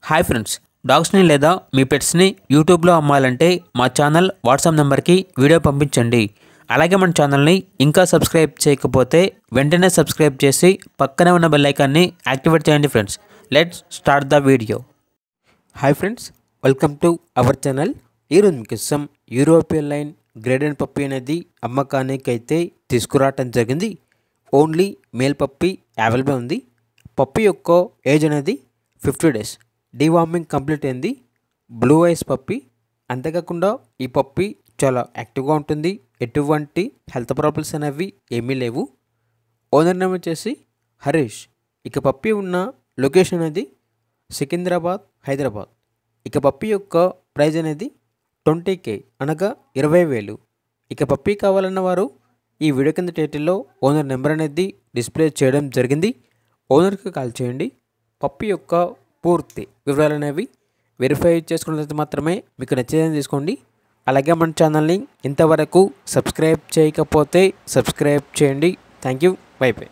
Hi friends, డాగ్స్ని లేదా మీ పెట్స్ని యూట్యూబ్లో అమ్మాలంటే మా ఛానల్ వాట్సాప్ నెంబర్కి వీడియో పంపించండి. అలాగే మన ఛానల్ని ఇంకా సబ్స్క్రైబ్ చేయకపోతే వెంటనే సబ్స్క్రైబ్ చేసి పక్కనే ఉన్న బెల్ ఐకాన్ని యాక్టివేట్ చేయండి friends. Let's start the video. Hi friends, welcome to our channel. ఈరోజు మీకు యూరోపియన్ లైన్ గ్రేడెడ్ పప్పీ అనేది అమ్మకానికి అయితే తీసుకురావటం జరిగింది. ఓన్లీ మేల్ పప్పీ అవైలబుల్ ఉంది. పప్పీ యొక్క ఏజ్ అనేది 50 days. డీవార్మింగ్ కంప్లీట్ అయింది. Blue ice puppy. అంతేకాకుండా ఈ పప్పీ చాలా యాక్టివ్గా ఉంటుంది. ఎటువంటి హెల్త్ ప్రాబ్లమ్స్ అనేవి ఏమీ లేవు. ఓనర్ నేమ్ వచ్చేసి హరీష్. ఇక పప్పీ ఉన్న లొకేషన్ అనేది సికింద్రాబాద్, హైదరాబాద్. ఇక పప్పీ యొక్క ప్రైజ్ అనేది 20K అనగా 20,000. ఇక పప్పీ కావాలన్న వారు ఈ వీడియో కింద టైటిల్లో ఓనర్ నెంబర్ అనేది డిస్ప్లే చేయడం జరిగింది. ఓనర్కి కాల్ చేయండి. పప్పీ యొక్క పూర్తి వివరాలు అనేవి వెరిఫై చేసుకున్నట్లయితే మాత్రమే మీకు నచ్చేదని తీసుకోండి. అలాగే మన ఛానల్ని ఇంతవరకు సబ్స్క్రైబ్ చేయకపోతే సబ్స్క్రైబ్ చేయండి. Thank you. By by.